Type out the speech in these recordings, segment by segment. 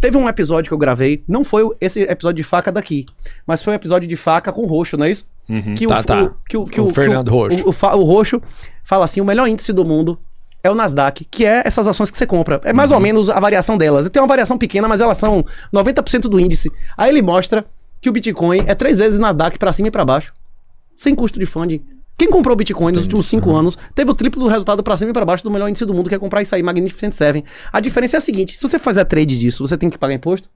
Teve um episódio que eu gravei, não foi esse episódio de faca daqui, mas foi um episódio de faca com o Roxo, não é isso? Que o Fernando Roxo. O Roxo fala assim, o melhor índice do mundo é o Nasdaq, que é essas ações que você compra. É mais ou menos a variação delas. Tem uma variação pequena, mas elas são 90% do índice. Aí ele mostra que o Bitcoin é 3 vezes Nasdaq pra cima e pra baixo. Sem custo de funding. Quem comprou Bitcoin nos últimos 5 anos teve o triplo do resultado pra cima e pra baixo do melhor índice do mundo, que é comprar isso aí, Magnificent Seven. A diferença é a seguinte, se você fizer trade disso, você tem que pagar imposto?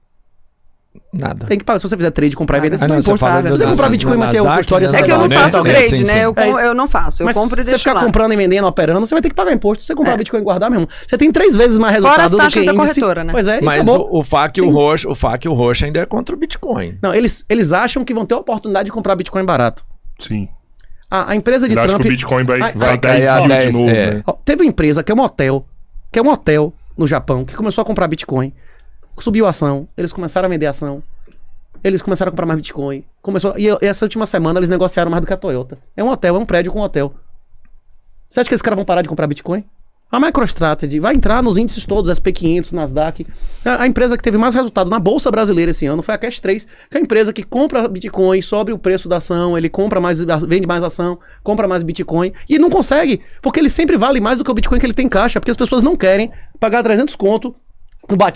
Nada. Tem que pagar. Se você fizer trade, comprar e vender, você não, paga imposto. você Se você comprar Bitcoin e manter o custódia... É que eu não faço trade, sim, né? sim. Eu não faço, eu Mas compro e se você deixo ficar lá. comprando e vendendo, operando, você vai ter que pagar imposto. Se você comprar Bitcoin e guardar mesmo. Você tem 3 vezes mais resultado as do que taxas da índice. corretora, né? Pois é, Mas acabou. o FAQ e o Roxo ainda é contra o Bitcoin. Não, eles acham que vão ter a oportunidade de comprar Bitcoin barato. Sim. A empresa de Eu acho Trump... que o Bitcoin vai vai 10 cair a mil 10, de novo, é. né? Ó, teve uma empresa que é um hotel no Japão, que começou a comprar Bitcoin. Subiu a ação, eles começaram a vender a ação. Eles começaram a comprar mais Bitcoin. E essa última semana eles negociaram mais do que a Toyota. É um hotel, é um prédio com um hotel. Você acha que esses caras vão parar de comprar Bitcoin? A MicroStrategy vai entrar nos índices todos, SP500, Nasdaq. A empresa que teve mais resultado na Bolsa Brasileira esse ano foi a Cash3, que é a empresa que compra Bitcoin, sobe o preço da ação, ele compra mais, vende mais ação, compra mais Bitcoin, e não consegue, porque ele sempre vale mais do que o Bitcoin que ele tem em caixa, porque as pessoas não querem pagar 300 conto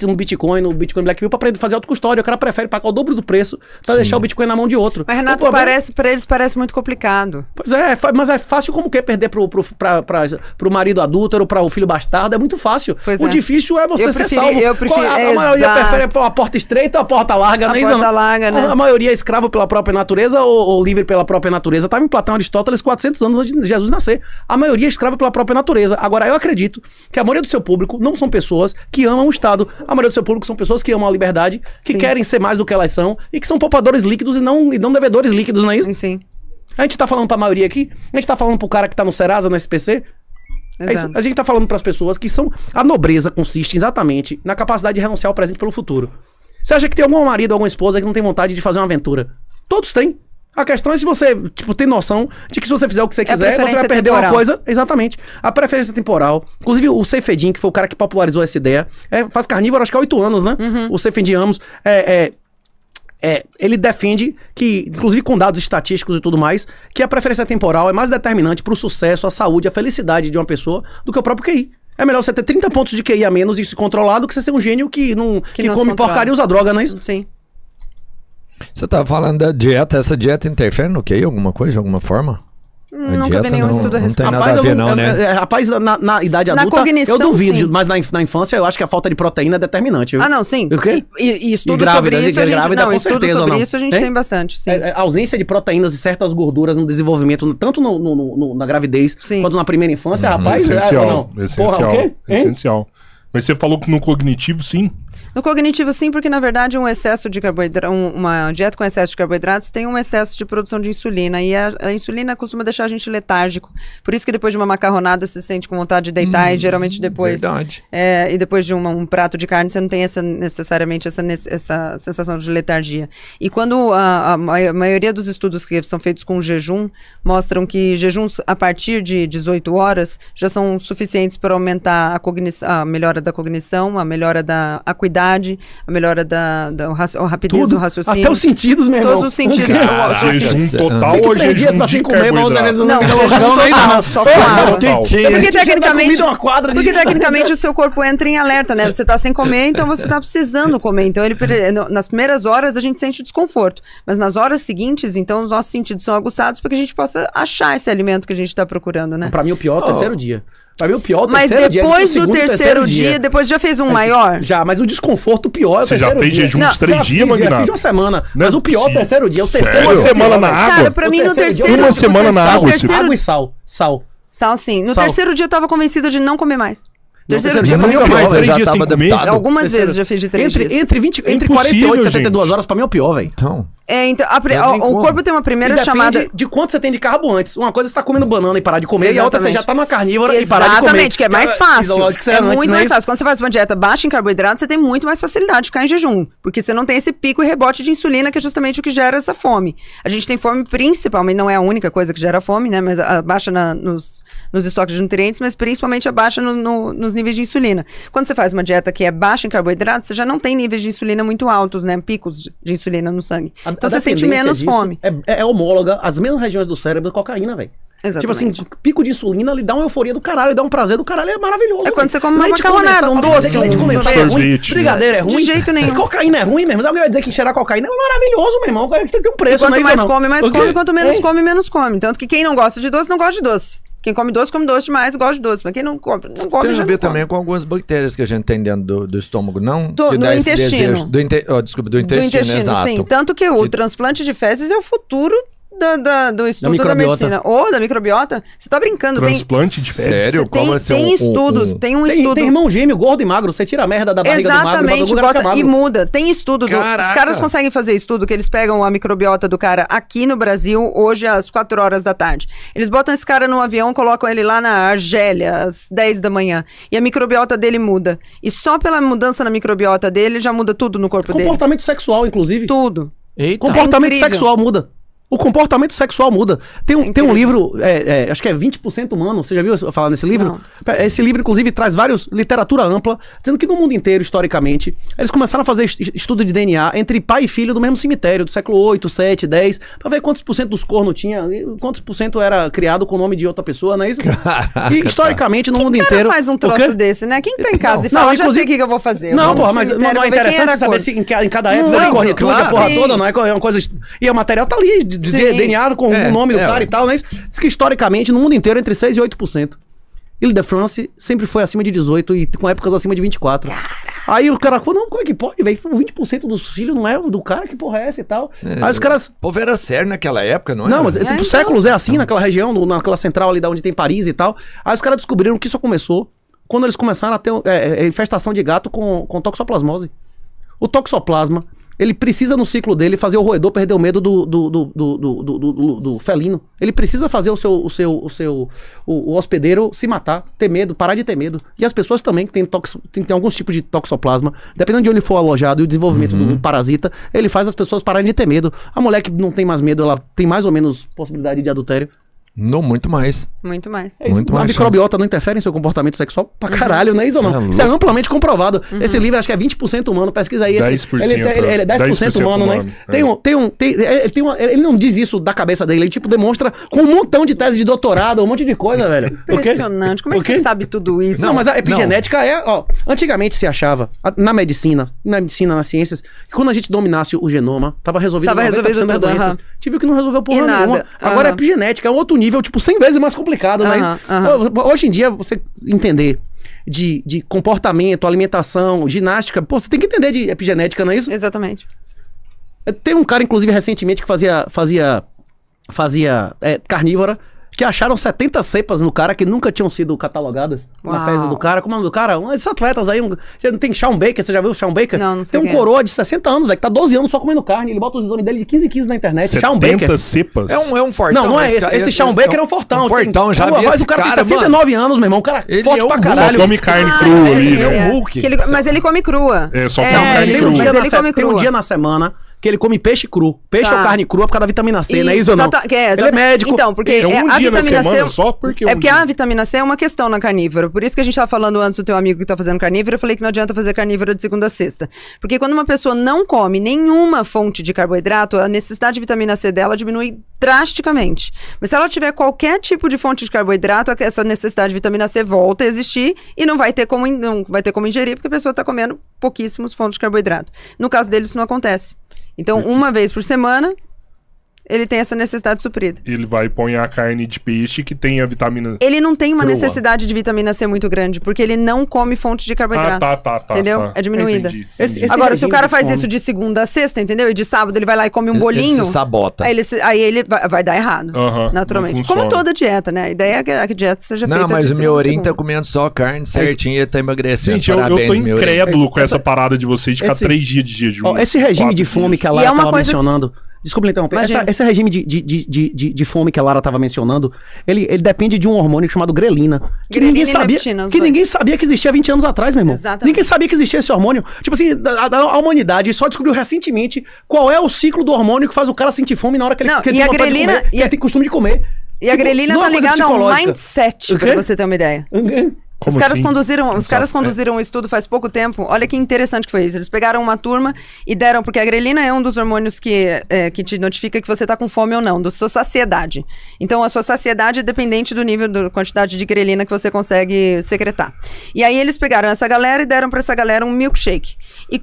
no Bitcoin Blackview pra fazer autocustódia. O cara prefere pagar o dobro do preço pra deixar o Bitcoin na mão de outro. Mas, Renato, pra eles parece muito complicado. Pois é, mas é fácil como que perder pro marido adúltero, para o filho bastardo, é muito fácil. O difícil é você ser salvo. A maioria prefere a porta estreita ou a porta larga, né? A porta larga, né? A maioria é escravo pela própria natureza ou livre pela própria natureza. Tava em Platão e Aristóteles 400 anos antes de Jesus nascer. A maioria é escrava pela própria natureza. Agora, eu acredito que a maioria do seu público não são pessoas que amam o Estado. A maioria do seu público são pessoas que amam a liberdade, que querem ser mais do que elas são e que são poupadores líquidos e não devedores líquidos, não é isso? Sim. A gente tá falando pra maioria aqui, a gente tá falando pro cara que tá no Serasa, no SPC. É isso. A gente tá falando pras pessoas que são... A nobreza consiste exatamente na capacidade de renunciar ao presente pelo futuro. Você acha que tem algum marido, alguma esposa que não tem vontade de fazer uma aventura? Todos têm. A questão é se você, tem noção de que se você fizer o que você quiser, você vai perder uma coisa. Exatamente. A preferência temporal. Inclusive, o Seyfedin, que foi o cara que popularizou essa ideia, faz carnívoro, acho que há 8 anos, né? O Seyfedin Amos. Ele defende que, inclusive com dados estatísticos e tudo mais, que a preferência temporal é mais determinante pro sucesso, a saúde, a felicidade de uma pessoa do que o próprio QI. É melhor você ter 30 pontos de QI a menos e se controlar do que você ser um gênio que come porcaria e usa droga, não é isso? Sim. Você tá falando da dieta, essa dieta interfere no QI alguma coisa, de alguma forma? Nunca vi nenhum estudo a respeito. Não tem nada a ver não, né? Rapaz, na idade adulta, eu duvido, sim. Mas na infância eu acho que a falta de proteína é determinante. Ah, não, sim. O quê? E estudo sobre isso, a gente tem bastante, sim. A ausência de proteínas e certas gorduras no desenvolvimento, tanto na gravidez, quanto na primeira infância, rapaz... Essencial, Porra, o quê? Essencial. Mas você falou que no cognitivo, sim? No cognitivo, sim, porque na verdade um excesso de carboidrato, uma dieta com excesso de carboidratos tem um excesso de produção de insulina, e a insulina costuma deixar a gente letárgico. Por isso que depois de uma macarronada você se sente com vontade de deitar, e geralmente depois... Verdade. E depois de um prato de carne você não tem necessariamente essa sensação de letargia. E quando a maioria dos estudos que são feitos com jejum mostram que jejuns a partir de 18 horas já são suficientes para aumentar a melhora da cognição, a melhora da acuidade, a melhora da rapidez do raciocínio. Até os sentidos, meu irmão. Todos os sentidos. Jejum total ou jejum pra de comer, mas não, só com água. Porque tecnicamente o seu corpo entra em alerta, né? Você tá sem comer, então você tá precisando comer. Então nas primeiras horas a gente sente desconforto, mas nas horas seguintes, então os nossos sentidos são aguçados para que a gente possa achar esse alimento que a gente tá procurando, né? Pra mim o pior é o terceiro dia. Pra mim o pior é o mas terceiro dia. Mas depois do terceiro dia, depois já fez um maior? Já, mas o desconforto pior é o terceiro dia. Você já fez jejum de 3 dias, Magnata? Já fiz uma semana, mas o pior é o terceiro dia. Uma semana na água? Cara, pra mim no terceiro dia... Uma semana na água. Água e sal. Sal, sim. No terceiro dia eu tava convencida de não comer mais. Terceiro dia pra mim é o mais, pior. eu já tava adaptado. Algumas vezes já fiz de 3 dias. Entre 48 e 72 horas pra mim é o pior, velho. Então... Então, o corpo tem uma primeira E depende chamada... de quanto você tem de carbo antes. Uma coisa você tá comendo banana e parar de comer, e a outra você Exatamente. já tá numa carnívora e parar de comer. Exatamente, que é mais fácil. Fisiológico que você É antes, muito né? mais fácil. Quando você faz uma dieta baixa em carboidrato, você tem muito mais facilidade de ficar em jejum. Porque você não tem esse pico e rebote de insulina, que é justamente o que gera essa fome. A gente tem fome principalmente, não é a única coisa que gera fome, né? Mas a baixa nos estoques de nutrientes, mas principalmente a baixa nos níveis de insulina. Quando você faz uma dieta que é baixa em carboidrato, você já não tem níveis de insulina muito altos, né? Picos de insulina no sangue. Então você sente menos fome. É homóloga, as mesmas regiões do cérebro, cocaína, velho. Tipo assim, pico de insulina, ele dá uma euforia do caralho, dá um prazer do caralho, é maravilhoso. É quando você come uma Leite macarronada, um condensado, doce, leite condensado é ruim, sorvete. brigadeiro é ruim. De jeito nenhum. Cocaína é ruim mesmo. Alguém vai dizer que cheirar cocaína é maravilhoso, meu irmão. Tem que ter um preço, Quanto não é mais isso, não? come, mais O quê? come. Quanto menos come, menos come. Tanto que quem não gosta de doce, não gosta de doce. Quem come doce demais, gosta de doce. Mas quem não come, Tem já a ver não come. também com algumas bactérias que a gente tem dentro do estômago, não? Do intestino. Do intestino, exato. Sim. Tanto que o transplante de fezes é o futuro do estudo da microbiota. medicina. Ou da microbiota. Você tá brincando. Transplante de fezes. Sério? Como assim? Tem estudos. Tem um estudo. Tem irmão gêmeo, gordo e magro. Você tira a merda da barriga do magro, Exatamente, bota no lugar, fica magro. e muda. Tem estudo. Os Caraca. caras conseguem fazer estudo que eles pegam a microbiota do cara aqui no Brasil, hoje às 4 horas da tarde. Eles botam esse cara num avião, colocam ele lá na Argélia, às 10 da manhã. E a microbiota dele muda. E só pela mudança na microbiota dele, já muda tudo no corpo dele. Comportamento sexual, inclusive. Tudo. Eita. Comportamento incrível. sexual muda. O comportamento sexual muda. Tem um livro, acho que é 20% humano, você já viu eu falar nesse livro? Não. Esse livro, inclusive, traz literatura ampla, dizendo que no mundo inteiro, historicamente, eles começaram a fazer estudo de DNA entre pai e filho do mesmo cemitério, do século 8, 7, 10, pra ver quantos por cento dos cornos tinha, quantos por cento era criado com o nome de outra pessoa, não é isso? Caraca, E historicamente, no mundo Cara, inteiro... faz um O quê? troço desse, né? Quem tá em casa e Não, fala, já sei inclusive- o que eu vou fazer. Não, Vamos porra, mas pro não é cemitério, ver quem interessante era saber gordo. se em cada época Muito, ele corre cruz, a claro. porra Sim. toda, não é uma coisa... E o material tá ali, de Sim. DNA com o nome do cara e tal, né? Diz que historicamente, no mundo inteiro, entre 6% e 8%. Ile-de-France sempre foi acima de 18% e com épocas acima de 24%. Aí o cara falou, não, como é que pode, velho? 20% dos filhos não é do cara, que porra é essa e tal? Aí os caras... O povo era sério naquela época, não é? Não, mas tipo, então. séculos é assim, naquela região, naquela central ali da onde tem Paris e tal. Aí os caras descobriram que isso começou quando eles começaram a ter infestação de gato com toxoplasmose. O toxoplasma, ele precisa no ciclo dele fazer o roedor perder o medo do felino. Ele precisa fazer o hospedeiro se matar, ter medo, parar de ter medo. E as pessoas também que tem alguns tipos de toxoplasma, dependendo de onde for alojado e o desenvolvimento do parasita, ele faz as pessoas pararem de ter medo. A mulher que não tem mais medo, ela tem mais ou menos possibilidade de adultério. Não, muito mais. Muito mais. Muito A mais microbiota não interfere em seu comportamento sexual pra caralho, não é isso ou não? Isso é amplamente comprovado. Esse livro acho que é 20% humano, pesquisa aí. 10%, Ele é 10% humano, né? Ele não diz isso da cabeça dele, ele tipo demonstra com um montão de tese de doutorado, um monte de coisa, velho. Impressionante. Como é que você sabe tudo isso? Não, mas a epigenética antigamente se achava, na medicina, nas ciências, que quando a gente dominasse o genoma, tava resolvido 90% das tudo, doenças. aham. Tive que não resolveu E porra nada, nenhuma. Agora a aham. epigenética é um outro nível, tipo, 100 vezes mais complicado, né? Hoje em dia, você entender de comportamento, alimentação, ginástica, pô, você tem que entender de epigenética, não é isso? Exatamente. Tem um cara, inclusive, recentemente que fazia carnívora, que acharam 70 cepas no cara que nunca tinham sido catalogadas na Uau. fezes do cara. Como é o nome do cara? Esses atletas aí, não tem Shawn Baker, você já viu o Shawn Baker? Não sei Tem um quem é. coroa de 60 anos, velho, que tá 12 anos só comendo carne, ele bota os exames dele de 15 em 15 na internet. Shawn Baker. 70 cepas. É um fortão. Não é esse. Esse Shawn Baker é um fortão. Um fortão, já vi Mas esse o cara tem cara, 69 anos, meu irmão. O cara Ele forte é um pra Hulk. caralho. Só come carne crua sim, ali, é né? um Hulk. Mas ele come crua. É, só come Não, carne tem crua. um dia Mas na ele se- come tem um crua. dia na semana que ele come peixe cru. Peixe Tá. ou carne crua por causa da vitamina C, não é isso ou não? Ele é médico. Então, porque É um a dia na vitamina semana C... só? Porque É porque a vitamina C é uma questão na carnívora. Por isso que a gente tava falando antes do teu amigo que tá fazendo carnívora, eu falei que não adianta fazer carnívora de segunda a sexta. Porque quando uma pessoa não come nenhuma fonte de carboidrato, a necessidade de vitamina C dela diminui drasticamente. Mas se ela tiver qualquer tipo de fonte de carboidrato, essa necessidade de vitamina C volta a existir e não vai ter como ingerir, porque a pessoa tá comendo pouquíssimos fontes de carboidrato. No caso dele, isso não acontece. Então, uma vez por semana, ele tem essa necessidade suprida. Ele vai pôr a carne de peixe que tem a vitamina... Ele não tem uma Crua. necessidade de vitamina C muito grande, porque ele não come fonte de carboidrato. tá. Entendeu? Tá. É diminuída. Entendi. Esse Agora, se o regime cara de faz fome. isso de segunda a sexta, entendeu? E de sábado ele vai lá e come um bolinho. Ele se sabota. Aí ele vai dar errado. Aham, naturalmente. não Como funciona. toda dieta, né? A ideia é que a dieta seja feita Não, mas de o segunda a Miorim tá segunda. comendo só carne certinho e ele tá emagrecendo. Gente, eu tô Parabéns, Miorim. incrédulo com essa parada de vocês de ficar esse- 3 dias de jejum. Ó, esse regime 4 de fome dias. que a E Lara é uma tava coisa que- mencionando, Desculpa interromper. Imagina. Esse regime de fome que a Lara tava mencionando, ele depende de um hormônio chamado grelina. Que Grelina ninguém e sabia. leptina, os Que dois. ninguém sabia que existia 20 anos atrás, meu irmão. Exatamente. Ninguém sabia que existia esse hormônio. Tipo assim, a humanidade só descobriu recentemente qual é o ciclo do hormônio que faz o cara sentir fome na hora que ele, Não, que ele e tem a vontade grelina- de comer, e que a- ele tem costume de comer. E a grelina não é tá uma coisa ligada ao psicológica. mindset, O quê? pra você ter uma ideia. Os Como caras assim? conduziram um estudo faz pouco tempo. Olha que interessante que foi isso. Eles pegaram uma turma e deram, porque a grelina é um dos hormônios que te notifica que você tá com fome ou não, da sua saciedade. Então, a sua saciedade é dependente do nível, da quantidade de grelina que você consegue secretar. E aí, eles pegaram essa galera e deram pra essa galera um milkshake. E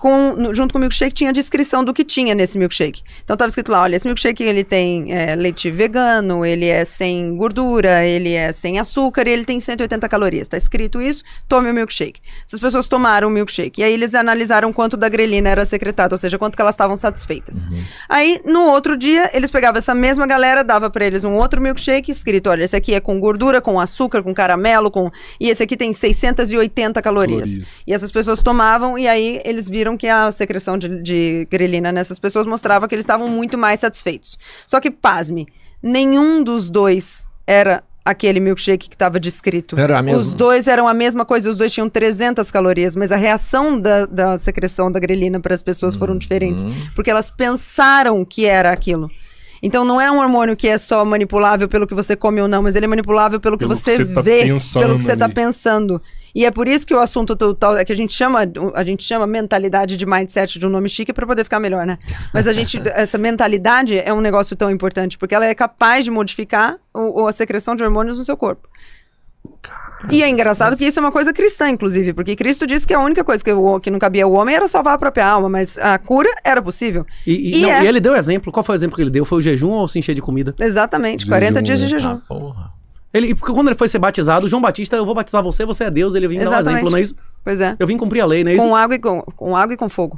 junto com o milkshake tinha a descrição do que tinha nesse milkshake. Então, tava escrito lá, olha, esse milkshake ele tem leite vegano, ele é sem gordura, ele é sem açúcar e ele tem 180 calorias. Tá escrito isso, tome o milkshake. Essas pessoas tomaram o milkshake. E aí eles analisaram quanto da grelina era secretado, ou seja, quanto que elas estavam satisfeitas. Aí, no outro dia, eles pegavam essa mesma galera, dava pra eles um outro milkshake escrito, olha, esse aqui é com gordura, com açúcar, com caramelo, e esse aqui tem 680 calorias. E essas pessoas tomavam, e aí eles viram que a secreção de grelina nessas pessoas mostrava que eles estavam muito mais satisfeitos. Só que, pasme, nenhum dos dois era aquele milkshake que estava descrito. Era a mesma. Os dois eram a mesma coisa, os dois tinham 300 calorias, mas a reação da secreção da grelina para as pessoas foram diferentes, porque elas pensaram que era aquilo. Então não é um hormônio que é só manipulável pelo que você come ou não, mas ele é manipulável pelo que você tá vê, pensando pelo que você está ali. pensando. E é por isso que o assunto total é que a gente chama mentalidade de mindset de um nome chique para poder ficar melhor, né? Mas essa mentalidade é um negócio tão importante, porque ela é capaz de modificar a secreção de hormônios no seu corpo. E é engraçado que isso é uma coisa cristã, inclusive, porque Cristo disse que a única coisa que não cabia ao homem era salvar a própria alma, mas a cura era possível. E ele deu exemplo. Qual foi o exemplo que ele deu? Foi o jejum ou se encher de comida? Exatamente, 40 dias de jejum. Ah, porra. Porque quando ele foi ser batizado, João Batista, eu vou batizar você, você é Deus, ele vinha dar um Exatamente. exemplo, não é isso? Pois é. Eu vim cumprir a lei, não é isso? Com água e com fogo.